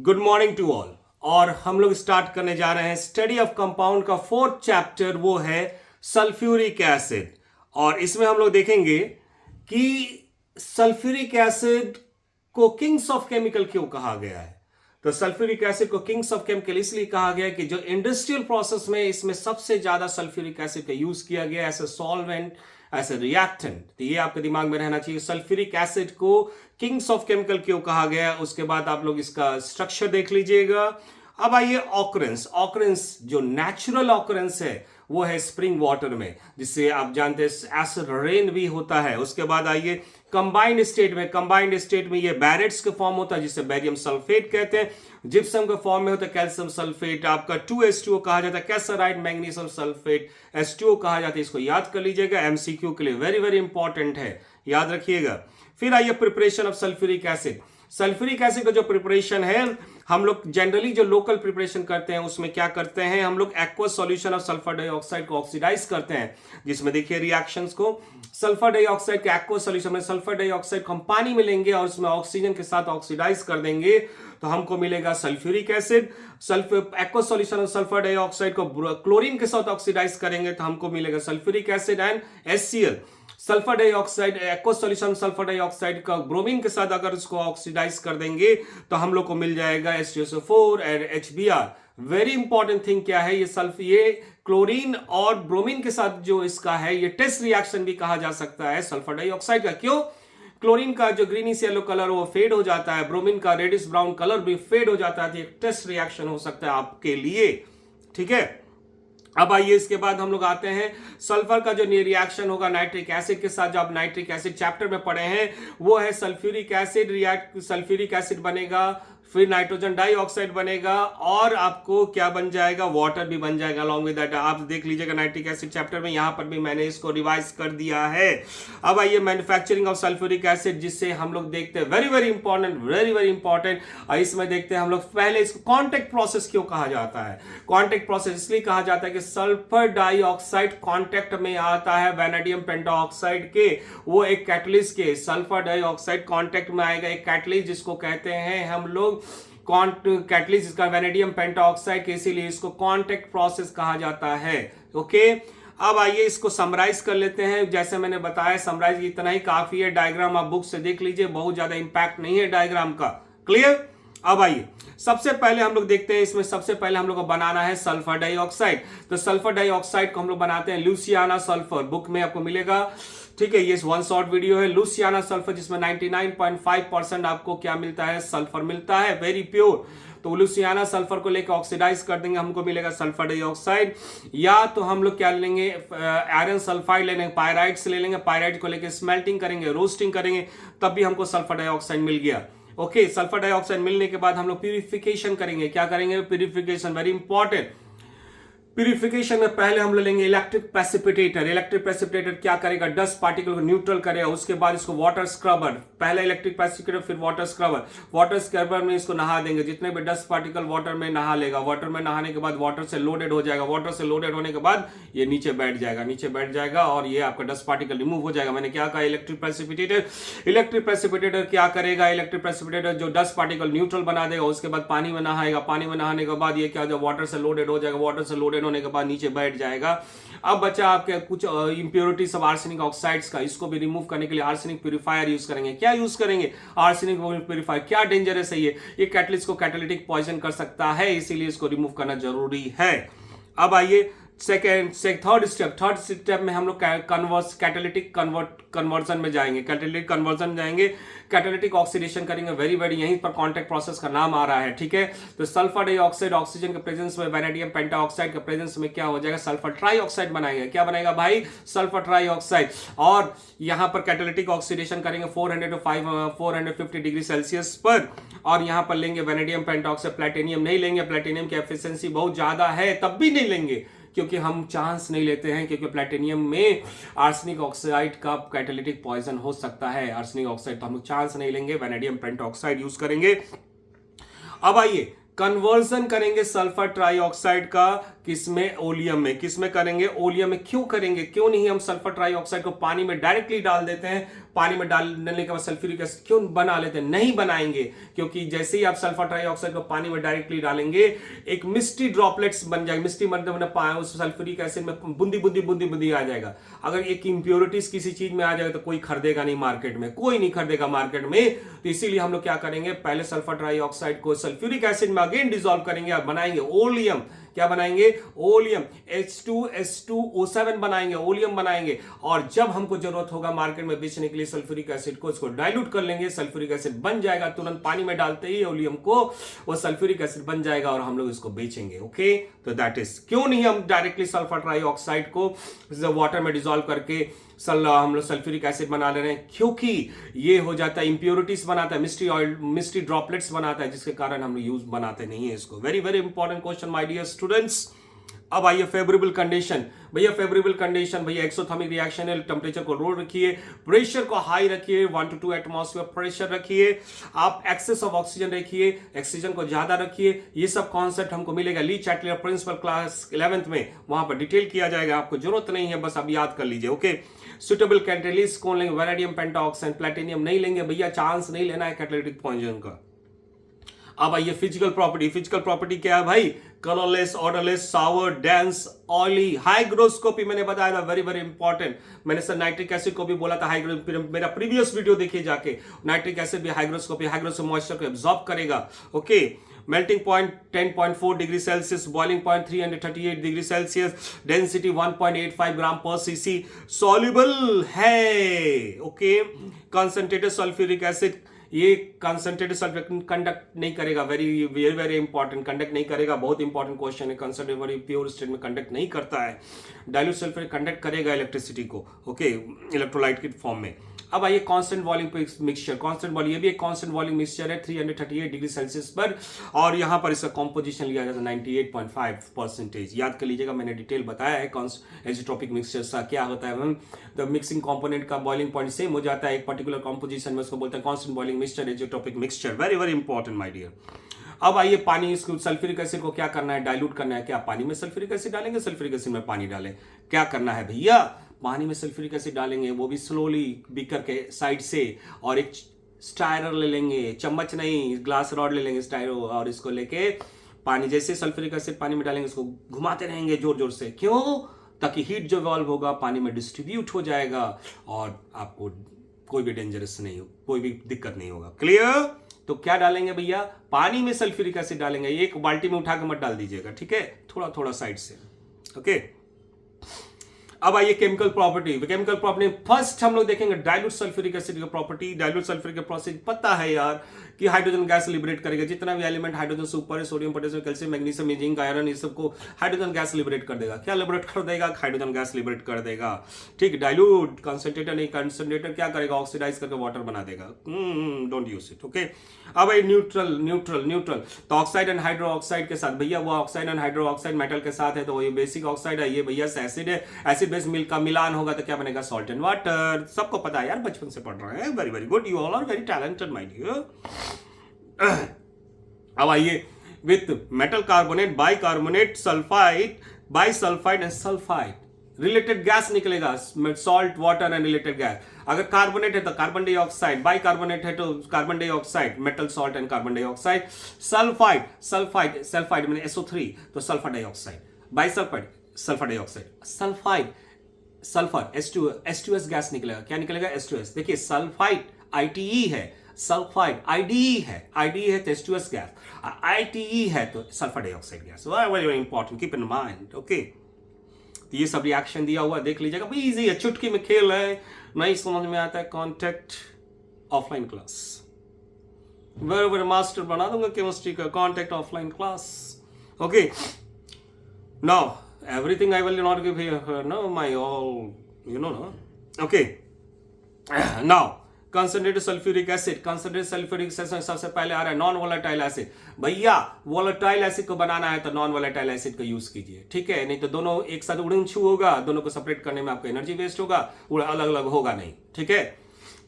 Good morning to all. और हम लोग स्टार्ट करने जा रहे हैं स्टडी ऑफ कंपाउंड का फोर्थ चैप्टर, वो है सल्फ्यूरिक एसिड। और इसमें हम लोग देखेंगे कि सल्फ्यूरिक एसिड को किंग्स ऑफ केमिकल क्यों कहा गया है। तो सल्फ्यूरिक एसिड को किंग्स ऑफ केमिकल इसलिए कहा गया कि जो इंडस्ट्रियल प्रोसेस में इसमें सबसे ज्यादा सल्फ्यूरिक एसिड का यूज किया गया as a solvent, as a reactant. तो ये आपके दिमाग में रहना चाहिए। सल्फ्यूरिक एसिड को किंग्स ऑफ केमिकल क्यों कहा गया। उसके बाद आप लोग इसका स्ट्रक्चर देख लीजिएगा। अब आइए ऑकरेंस। ऑकरेंस जो नेचुरल ऑकरेंस है वो है स्प्रिंग वाटर में, जिससे आप जानते हैं एसिड रेन भी होता है। उसके बाद आइए कंबाइंड स्टेट में। कंबाइंड स्टेट में ये बैरेट्स के फॉर्म होता है, जिसे बैरियम सल्फेट कहते हैं। जिप्सम के फॉर्म में होता है कैल्शियम सल्फेट। आपका 2H2O कहा जाता है। कैसराइड मैग्नीशियम सल्फेट H2O कहा जाता है। इसको याद कर लीजिएगा, एमसीक्यू के लिए वेरी वेरी इंपॉर्टेंट है, याद रखिएगा। फिर आइए preparation of sulphuric acid. Sulphuric acid का जो प्रिपरेशन है, हम लोग जनरली जो लोकल प्रिपरेशन करते हैं उसमें क्या करते हैं, हम लोग aqueous solution of sulphur dioxide को ऑक्सीडाइज करते हैं, जिसमें देखिए रिएक्शंस को सल्फर डाइऑक्साइड के एक्वस सॉल्यूशन में सल्फर डाइऑक्साइड को हम पानी में लेंगे और उसमें ऑक्सीजन के साथ ऑक्सीडाइज कर देंगे तो हमको मिलेगा sulphuric acid. Aqueous solution of sulphur dioxide को क्लोरीन के साथ ऑक्सीडाइज करेंगे तो हमको मिलेगा sulphuric acid and HCl। Sulphur dioxide aqueous solution sulphur dioxide का ब्रोमीन के साथ अगर इसको ऑक्सीडाइज कर देंगे तो हम लोग को मिल जाएगा H2SO4 and HBr। Very important thing क्या है, ये क्लोरीन और ब्रोमीन के साथ जो इसका है ये टेस्ट रिएक्शन भी कहा जा सकता है सल्फर डाइऑक्साइड का। क्यों? क्लोरीन का जो ग्रीनिश येलो कलर वो फेड हो जाता है, ब्रोमीन का रेडिश ब्राउन कलर भी फेड हो जाता है। तो एक टेस्ट रिएक्शन हो सकता है आपके लिए, ठीक है। अब आइए इसके बाद हम लोग आते हैं सल्फर का जो रिएक्शन होगा नाइट्रिक एसिड के साथ। जो आप नाइट्रिक एसिड चैप्टर में पढ़े हैं वो है सल्फ्यूरिक एसिड। सल्फ्यूरिक एसिड बनेगा, फिर नाइट्रोजन डाइऑक्साइड बनेगा और आपको क्या बन जाएगा, वाटर भी बन जाएगा अलॉन्ग विद दैट। आप देख लीजिएगा नाइट्रिक एसिड चैप्टर में, यहां पर भी मैंने इसको रिवाइज कर दिया है। अब आइए मैन्युफैक्चरिंग ऑफ सल्फ्यूरिक एसिड, जिससे हम लोग देखते हैं very very important, very very important. इसमें देखते हैं हम लोग पहले इसको कॉन्टैक्ट प्रोसेस क्यों कहा जाता है। कॉन्टैक्ट प्रोसेस इसलिए कहा जाता है कि सल्फर डाइऑक्साइड कॉन्टैक्ट में आता है वैनेडियम पेंटाऑक्साइड के, वो एक कैटलिस्ट के सल्फर डाइऑक्साइड कॉन्टैक्ट में आएगा, एक कैटलिस्ट जिसको कहते हैं हम लोग कैटलिस्ट, इसका वैनेडियम पेंटाऑक्साइड के, इसीलिए इसको कॉन्टैक्ट प्रोसेस कहा जाता है। ओके, अब आइए इसको समराइज कर लेते हैं। जैसे मैंने बताया समराइज इतना ही काफी है। डायग्राम आप बुक से देख लीजिए, बहुत ज्यादा इंपैक्ट नहीं है डायग्राम का। क्लियर? अब आइए सबसे पहले हम लोग देखते हैं, इसमें सबसे पहले हम लोग को बनाना है सल्फर डाइऑक्साइड। तो सल्फर डाइऑक्साइड को हम लोग बनाते हैं लुसियाना सल्फर, बुक में आपको मिलेगा, ठीक है। ये वन शॉर्ट वीडियो है लुसियाना सल्फर, जिसमें 99.5% आपको क्या मिलता है, सल्फर मिलता है, वेरी प्योर। तो लुसियाना सल्फर को लेकर ऑक्सीडाइज कर देंगे, हमको मिलेगा सल्फर डाइऑक्साइड। या तो हम लोग क्या लेंगे, आयरन सल्फाइड ले लेंगे, पायराइड से ले लेंगे, पायराइड को लेकर स्मेल्टिंग करेंगे, रोस्टिंग करेंगे, तब भी हमको सल्फर डाइऑक्साइड मिल गया। ओके, सल्फर डाइऑक्साइड मिलने के बाद हम लोग प्यूरिफिकेशन करेंगे। क्या करेंगे? Purification, very important. प्यूरिफिकेशन में पहले हम ले लेंगे इलेक्ट्रिक प्रेसिपिटेटर। इलेक्ट्रिक प्रेसिपिटेटर क्या करेगा, डस्ट पार्टिकल को न्यूट्रल करेगा। उसके बाद इसको वाटर स्क्रबर, पहले इलेक्ट्रिक प्रेसिपिटेटर फिर वाटर स्क्रबर। वाटर स्क्रबर में इसको नहा देंगे, जितने भी डस्ट पार्टिकल वाटर में नहा लेगा। वाटर में नहाने के बाद वाटर से लोडेड हो जाएगा। वाटर से लोडेड होने के बाद ये नीचे बैठ जाएगा, नीचे बैठ जाएगा और ये आपका डस्ट पार्टिकल रिमूव हो जाएगा। मैंने क्या कहा, इलेक्ट्रिक प्रेसिपिटेटर। इलेक्ट्रिक प्रेसिपिटेटर क्या करेगा, इलेक्ट्रिक प्रेसिपिटेटर जो डस्ट पार्टिकल न्यूट्रल बना देगा, उसके बाद पानी में नहाएगा। पानी में नहाने के बाद ये क्या हो जाएगा, वाटर से लोडेड हो जाएगा। वाटर से लोडेड होने के बाद नीचे बैठ जाएगा। अब बचा आपके कुछ इंप्योरिटीज ऑफ आर्सेनिक ऑक्साइड्स का, इसको भी रिमूव करने के लिए आर्सेनिक प्यूरिफायर यूज करेंगे। क्या यूज करेंगे, आर्सेनिक प्यूरिफायर। क्या डेंजरस है ये कैटलिस्ट को कैटालिटिक पॉइजन कर सकता है, इसीलिए इसको रिमूव करना जरूरी है। अब आइए थर्ड स्टेप में हम लोग कैटालिटिक कन्वर्जन में जाएंगे। कैटालिटिक कन्वर्जन जाएंगे, कैटालिटिक ऑक्सीडेशन करेंगे। वेरी वेरी यहीं पर कॉन्टैक्ट प्रोसेस का नाम आ रहा है, ठीक है। तो सल्फर डाइऑक्साइड ऑक्सीजन के प्रेजेंस में वैनेडियम पेंटाऑक्साइड के प्रेजेंस में क्या हो जाएगा, सल्फर ट्राइऑक्साइड बनाएगा। क्या बनाएगा भाई, सल्फर ट्राइऑक्साइड। और यहां पर कैटालिटिक ऑक्सीडेशन करेंगे 450 डिग्री सेल्सियस पर, और यहां पर लेंगे वैनेडियम पेंटाऑक्साइड। प्लैटिनियम नहीं लेंगे, प्लैटिनियम की एफिशिएंसी बहुत ज्यादा है, तब भी नहीं लेंगे क्योंकि हम चांस नहीं लेते हैं, क्योंकि प्लैटिनियम में आर्सेनिक ऑक्साइड का कैटालिटिक पॉइजन हो सकता है। आर्सेनिक ऑक्साइड तो हम लोग चांस नहीं लेंगे, वैनेडियम पेंटाऑक्साइड यूज करेंगे। अब आइए कन्वर्जन करेंगे सल्फर ट्राइऑक्साइड का किसमें? ओलियम में। किसमें करेंगे? ओलियम में। क्यों करेंगे? क्यों नहीं हम सल्फर ट्राइऑक्साइड को पानी में डायरेक्टली डाल देते हैं? पानी में डालने के बाद सल्फ्यूरिक एसिड क्यों बना लेते हैं? नहीं बनाएंगे, क्योंकि जैसे ही आप सल्फर ट्राइऑक्साइड को पानी में डायरेक्टली डालेंगे एक मिस्टी ड्रॉपलेट्स बन जाएगी। मिस्टी मतलब उस सल्फ्यूरिक एसिड में बूंदी बूंदी बूंदी बूंदी आ जाएगा। अगर एक इंप्योरिटीज किसी चीज में आ जाएगा तो कोई खरीदेगा नहीं मार्केट में, कोई नहीं खरीदेगा मार्केट में। तो इसीलिए हम लोग क्या करेंगे? पहले सल्फर ट्राइऑक्साइड को सल्फ्यूरिक एसिड में अगेन डिसॉल्व करेंगे और बनाएंगे ओलियम। क्या बनाएंगे? ओलियम। H2SO7 बनाएंगे, ओलियम बनाएंगे। और जब हमको जरूरत होगा मार्केट में बेचने के लिए सल्फ्यूरिक एसिड को, उसको डाइल्यूट कर लेंगे, सल्फ्यूरिक एसिड बन जाएगा। तुरंत पानी में डालते ही ओलियम को वो सल्फ्यूरिक एसिड बन जाएगा और हम लोग इसको बेचेंगे। ओके, तो दैट इज क्यों नहीं हम डायरेक्टली सल्फर ट्राइऑक्साइड को वाटर में डिसॉल्व करके हम लोग सल्फ्यूरिक एसिड बना ले रहे हैं? क्योंकि ये हो जाता है इंप्योरिटीज बनाता है, मिस्टी ऑयल, मिस्टी ड्रॉपलेट्स बनाता है, जिसके कारण हम लोग यूज बनाते नहीं है इसको। Very very important question my dear students. अब आइए फेवरेबल कंडीशन। भैया फेवरेबल कंडीशन, भैया एक्सोथर्मिक रिएक्शन है। टेम्परेचर को लो रखिए, प्रेशर को हाई रखिए, 1 to 2 एटमॉस्फेयर प्रेशर रखिए, आप एक्सेस ऑफ ऑक्सीजन रखिए, ऑक्सीजन को ज्यादा रखिए। ये सब कॉन्सेप्ट हमको मिलेगा ली चैटलर प्रिंसिपल क्लास 11th में, वहां पर डिटेल किया जाएगा। आपको जरूरत नहीं है, बस आप याद कर लीजिए। ओके, सुटेबल कैटेलिस्ट कौन लेंगे? वैनेडियम पेंटाऑक्साइड, प्लैटिनियम नहीं लेंगे भैया, चांस नहीं लेना है कैटालिटिक पॉइजन का। अब आइए फिजिकल प्रॉपर्टी। फिजिकल प्रॉपर्टी क्या है भाई? कलरलेस, ऑर्डरलेस, सावर, डेंस, ऑयली, हाइग्रोस्कोपी मैंने बताया था, वेरी वेरी इंपॉर्टेंट। मैंने सर नाइट्रिक एसिड को भी बोला था मेरा प्रीवियस वीडियो देखिए जाके। नाइट्रिक एसिड भी हाइग्रोस्कोपी, हाइग्रोस्कोपी मॉइस्चर को एब्जॉर्ब करेगा। Okay, melting point 10.4 degree Celsius, boiling point 338 degree Celsius, density 1.85 ग्राम पर सीसी, सॉल्युबल है। ओके, कंसंट्रेटेड सल्फ्यूरिक एसिड, ये कंसंट्रेटेड सल्फ्यूरिक कंडक्ट नहीं करेगा। Very very very important, conduct नहीं करेगा। बहुत इंपॉर्टेंट क्वेश्चन है। कंसंट्रेटेड प्योर स्टेट में कंडक्ट नहीं करता है। डाइल्यूट सल्फ्यूरिक कंडक्ट करेगा इलेक्ट्रिसिटी को, ओके, इलेक्ट्रोलाइट के फॉर्म में। अब आइए constant volume mixture. Constant volume, ये भी एक कांस्टेंट वॉल्यूम मिक्सचर है 338 डिग्री सेल्सियस पर, और यहां पर इसका कॉम्पोजिशन लिया जाता है 98.5%। याद कर लीजिएगा, मैंने डिटेल बताया है एजिट्रोपिक मिक्सचर का क्या होता है। द मिक्सिंग कंपोनेंट का बॉइलिंग पॉइंट सेम हो जाता है एक पर्टिकुलर कॉम्पोजिशन में, उसको बोलते हैं constant boiling mixture, azeotropic mixture. Very very important my dear. अब आइए पानी, इसको सल्फ्यूरिक एसिड को क्या करना है? डाइल्यूट करना है। क्या पानी में सल्फ्यूरिक एसिड डालेंगे? सल्फ्यूरिक एसिड में पानी डालें। क्या करना है भैया? पानी में सल्फ्यूरिक एसिड डालेंगे, वो भी स्लोली बीकर के साइड से, और एक स्टायरर ले लेंगे, चम्मच नहीं, ग्लास रॉड ले लेंगे स्टायरो, और इसको लेके पानी, जैसे सल्फ्यूरिक एसिड पानी में डालेंगे इसको घुमाते रहेंगे जोर जोर से। क्यों? ताकि हीट जो इवॉल्व होगा पानी में डिस्ट्रीब्यूट हो जाएगा और आपको कोई भी डेंजरस नहीं हो, कोई भी दिक्कत नहीं होगा। क्लियर? तो क्या डालेंगे भैया? पानी में सल्फ्यूरिक एसिड डालेंगे। एक बाल्टी में उठा के मत डाल दीजिएगा, ठीक है? थोड़ा थोड़ा साइड से। ओके, अब आइए chemical property. Chemical property first हम लोग देखेंगे डाइल्यूट सल्फ्यूरिक एसिड का प्रॉपर्टी। डाइल्यूट सल्फ्यूरिक प्रोसेस पता है यार कि हाइड्रोजन गैस लिबरेट करेगा। जितना भी एलिमेंट हाइड्रोजन से ऊपर है, sodium, potassium, calcium, magnesium, zinc, iron, ये सबको हाइड्रोजन गैस लिबरेट कर देगा। क्या लिबरेट कर देगा? हाइड्रोजन गैस लिबरेट कर देगा। ठीक, डाइल्यूट कंसंट्रेटर नहीं, कंसंट्रेटर क्या करेगा? ऑक्सीडाइज करके वाटर बना देगा। Don't use it. ओके, अब न्यूट्रल न्यूट्रल न्यूट्रल तो ऑक्साइड एंड हाइड्रो ऑक्साइड के साथ, भैया वो oxide and hydro oxide metal के साथ है तो ये बेसिक ऑक्साइड है, ये भैया एसिड है। एसिड बेस मिल्क का मिलान होगा तो क्या बनेगा? Salt and water. सबको पता है यार, बचपन से पढ़ रहे हैं। Very very good, you all are very talented my dear. अब आइए with metal carbonate, bicarbonate, sulphide, bisulphide and sulphide, related gas निकलेगा। Salt, water and related gas. अगर कार्बोनेट है तो कार्बन डाइऑक्साइड, बाई कार्बोनेट है तो carbon dioxide, metal, salt and carbon dioxide. Sulphide, sulphide, sulphide में SO3 तो sulphur dioxide, by sulphide sulphur dioxide, sulphide sulphur H2S gas निकलेगा। क्या निकलेगा? H2S। देखिए सल्फाइड ITE है, सल्फाइड IDE है, IDE है तो H2S गैस, ITE है तो sulphur dioxide gas. Very very important, keep in mind. Okay, तो ये सब रिएक्शन दिया हुआ देख लीजिएगा, भाई इजी है, चुटकी में खेल है, नहीं समझ में आता है contact offline class. Very very master बना दूंगा केमिस्ट्री का, contact offline class. Okay, now everything I will not give here, no, my all, you know, no? Okay, now concentrated sulfuric acid, concentrated sulfuric acid सबसे पहले आ रहा है non volatile acid. भैया volatile acid को बनाना है तो non volatile acid का use कीजिए, ठीक है? नहीं तो दोनों एक साथ उड़न छू होगा, दोनों को सेपरेट करने में आपका एनर्जी वेस्ट होगा, अलग अलग होगा नहीं, ठीक है?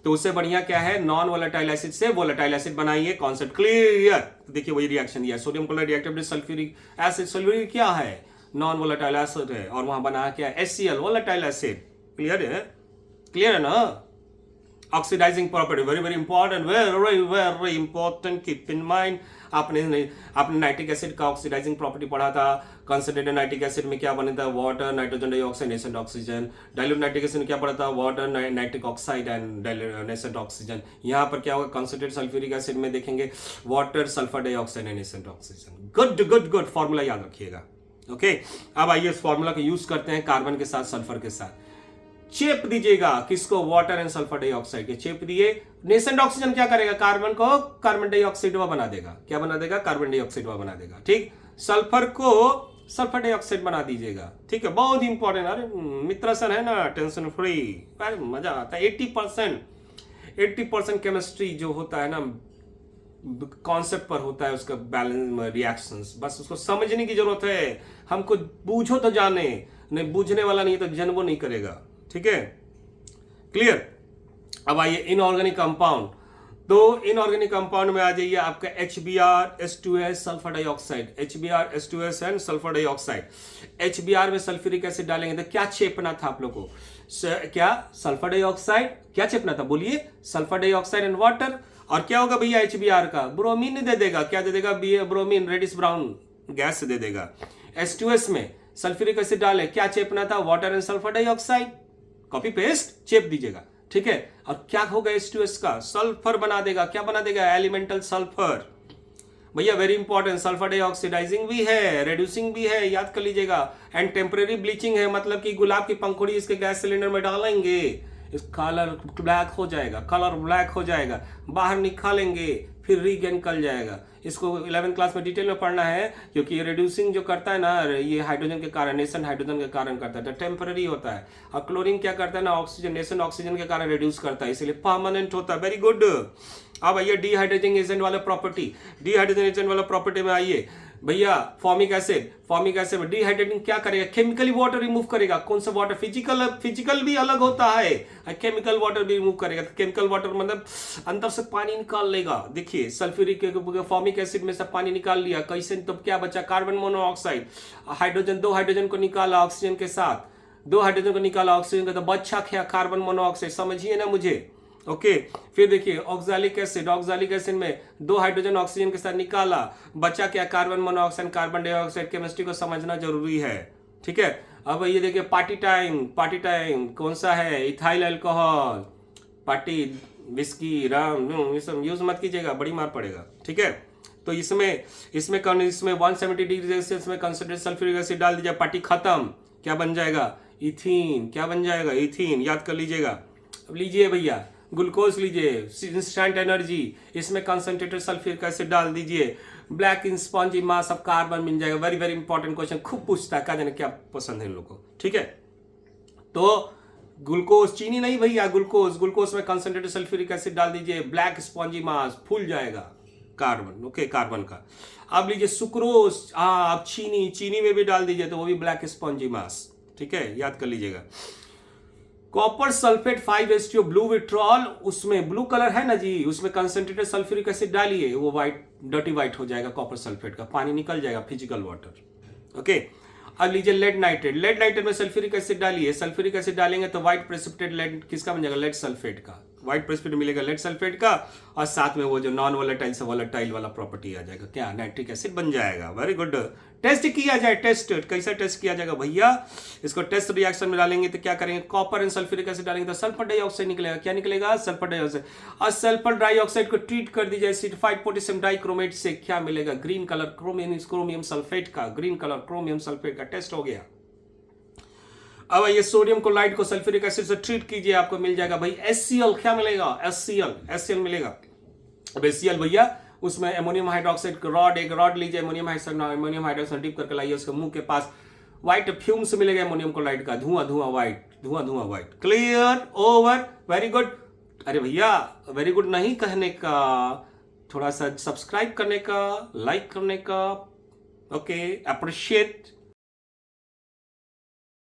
तो उससे बढ़िया क्या है? नॉन वोलेटाइल एसिड से वोलेटाइल एसिड बनाइए। Concept clear? देखिए वही रिएक्शन दिया, sodium chloride reacted with sulphuric acid. Sulphuric क्या है? नॉन वोलेटाइल एसिड है, और वहां बना क्या HCl वोलेटाइल एसिड। क्लियर है ना। Oxidising property very very important, very very important, keep in mind. आपने नाइट्रिक एसिड का ऑक्सीडाइजिंग प्रॉपर्टी पढ़ा था। कंसंट्रेटेड नाइट्रिक एसिड में क्या बना था, water, nitrogen dioxide, nascent oxygen. Dilute nitric acid में क्या पढ़ा था, water, nitric oxide and nascent oxygen. यहाँ पर क्या होगा, कंसंट्रेटेड सल्फ्यूरिक एसिड में देखेंगे water, sulphur dioxide and nascent oxygen. Good good good, formula याद रखिएगा। ओके, अब आइए इस फॉर्मूला को यूज करते हैं कार्बन के साथ, सल्फर के साथ। चेप दीजिएगा किसको, वाटर एंड सल्फर डाइऑक्साइड के चेप दिए। नेसेंट ऑक्सीजन क्या करेगा, कार्बन को कार्बन डाइऑक्साइड बना देगा। क्या बना देगा, कार्बन डाइऑक्साइड बना देगा। ठीक, सल्फर को सल्फर डाइऑक्साइड बना दीजिएगा। ठीक है, बहुत इंपॉर्टेंट। अरे मित्र सर है ना, टेंशन फ्री, मजा आता है। 80% केमिस्ट्री जो होता है ना, कॉन्सेप्ट पर होता है, उसका बैलेंस रिएक्शंस, बस उसको समझने की जरूरत है। हमको बूझो तो जाने, नहीं बूझने वाला नहीं तो जन्मो नहीं करेगा। ठीक है, क्लियर। अब आइए इनऑर्गेनिक कंपाउंड। तो इनऑर्गेनिक कंपाउंड में आ जाइए आपका HBr H2S sulphur dioxide, HBr H2S and sulphur dioxide. HBr में सल्फ्यूरिक एसिड डालेंगे तो क्या चेपना था आप लोग को, क्या सल्फर डाइऑक्साइड, क्या चेपना था बोलिए, सल्फर डाइऑक्साइड एंड वाटर। और क्या होगा भैया HBr का, ब्रोमीन दे देगा। क्या दे देगा, ब्रोमीन, रेडिश ब्राउन गैस दे देगा। H2S में सल्फ्यूरिक एसिड डाले, क्या चेपना था, water and sulphur dioxide. Copy paste चेप दीजिएगा। ठीक है, और क्या होगा H2S का, सल्फर बना देगा। क्या बना देगा, एलिमेंटल सल्फर। भैया वेरी इंपॉर्टेंट, सल्फर डाइऑक्साइडाइजिंग भी है, रेड्यूसिंग भी है, याद कर लीजिएगा। एंड टेम्परेरी ब्लीचिंग है, मतलब कि गुलाब की पंखुड़ी इसके गैस सिलेंडर में डालेंगे, इस कलर ब्लैक हो जाएगा, कलर ब्लैक हो जाएगा, बाहर निकालेंगे, फिर रीगेन कर जाएगा। इसको 11th क्लास में डिटेल में पढ़ना है, क्योंकि ये रिड्यूसिंग जो करता है ना, ये हाइड्रोजन के कारण, नेशन हाइड्रोजन के कारण करता है, तो टेम्पररी होता है। और क्लोरीन क्या करता है ना, ऑक्सीजन, नेशन ऑक्सीजन के कारण रिड्यूस करता है, इसलिए परमानेंट होता है। Very good. अब आइए डिहाइड्रेटिंग एजेंट वाला प्रॉपर्टी, डिहाइड्रेटिंग एजेंट वाला प्रॉपर्टी में आइए भैया। फॉर्मिक एसिड में डिहाइड्रेटिंग क्या करेगा, केमिकली वाटर रिमूव करेगा। कौन सा वाटर, फिजिकल भी अलग होता है, केमिकल वाटर भी रिमूव करेगा। तो केमिकल वाटर मतलब अंदर से पानी निकाल लेगा। देखिए सल्फ्यूरिक फॉर्मिक एसिड में से पानी निकाल लिया, कैसे, तो क्या बचा, कार्बन मोनोऑक्साइड, हाइड्रोजन, 2 हाइड्रोजन को निकाला ऑक्सीजन के साथ, 2 हाइड्रोजन को निकाला ऑक्सीजन का, तो बचा क्या, कार्बन मोनोऑक्साइड। समझिए ना मुझे। ओके, फिर देखिए ऑक्सैलिक एसिड में 2 हाइड्रोजन ऑक्सीजन के साथ निकाला, बचा क्या, carbon monoxide, carbon dioxide. Chemistry को समझना जरूरी है। ठीक है, अब ये देखिए पार्टी टाइम कौन सा है, इथाइल अल्कोहल, पार्टी, विस्की, रम, ये सब यूज मत कीजिएगा, बड़ी मार पड़ेगा। ठीक है, तो इसमें 170 डिग्री सेल्सियस में कंसंट्रेटेड सल्फ्यूरिक एसिड डाल दीजिए, पार्टी खत्म। क्या बन जाएगा, इथीन। क्या बन जाएगा, इथीन, याद कर लीजिएगा। अब लीजिए भैया ग्लूकोज लीजिए, इंस्टेंट एनर्जी, इसमें कंसंट्रेटेड सल्फ्यूरिक एसिड डाल दीजिए, black in spongy mass of carbon मिल जाएगा। वेरी वेरी इंपॉर्टेंट क्वेश्चन, खूब पूछता है, क्या जाने क्या पसंद है इन लोगों को। ठीक है, तो ग्लूकोज, चीनी नहीं भैया, ग्लूकोज में कंसंट्रेटेड सल्फ्यूरिक एसिड डाल दीजिए, ब्लैक स्पॉन्जी मास, फूल जाएगा कार्बन। ओके, कार्बन का। अब लीजिए सुक्रोज, आप चीनी में भी डाल दीजिए तो वो भी ब्लैक स्पॉन्जी मास। ठीक है, याद कर लीजिएगा। Copper sulphate 5H2O blue vitriol, उसमें ब्लू कलर है ना जी, उसमें कंसंट्रेटेड सल्फ्यूरिक एसिड डालिए, वो व्हाइट, डर्टी व्हाइट हो जाएगा कॉपर सल्फेट का, पानी निकल जाएगा, फिजिकल वाटर। ओके, अब लीजिए लेड नाइट्रेट में सल्फ्यूरिक एसिड डालिए, सल्फ्यूरिक एसिड डालेंगे तो व्हाइट प्रेसिपिटेट लेड किसका बन जाएगा, लेड सल्फेट का, व्हाइट प्रेसिपिटेट मिलेगा लेड सल्फेट का, और साथ में वो जो नॉन वोलेटाइल से वोलेटाइल वाला प्रॉपर्टी आ जाएगा, क्या, नाइट्रिक एसिड बन जाएगा। Very good. टेस्ट किया जाए, टेस्ट कैसा टेस्ट किया जाएगा भैया, इसको टेस्ट रिएक्शन में डालेंगे तो क्या करेंगे, कॉपर एंड सल्फ्यूरिक एसिड डालेंगे तो सल्फर डाइऑक्साइड निकलेगा। क्या निकलेगा, सल्फर डाइऑक्साइड। और सल्फर डाइऑक्साइड को ट्रीट कर दीजिए एसिडिफाइड पोटेशियम डाइक्रोमेट से, क्या मिलेगा, ग्रीन कलर, क्रोमियम सल्फेट का, ग्रीन कलर क्रोमियम सल्फेट का टेस्ट हो गया। अब ये सोडियम क्लोराइड को सल्फ्यूरिक एसिड से ट्रीट कीजिए, आपको मिल जाएगा भाई HCl। क्या मिलेगा, HCl मिलेगा। अब HCl भैया, उसमें अमोनियम हाइड्रोक्साइड एक रॉड लीजिए, अमोनियम हाइड्रोक्साइड डिप करके लाइए उसके मुंह के पास, व्हाइट फ्यूम्स मिलेगा अमोनियम क्लोराइड का, धुआं white. Clear, over, very good. अरे भैया वेरी गुड नहीं कहने का, थोड़ा सा सब्सक्राइब करने का, लाइक करने का। Okay, appreciate.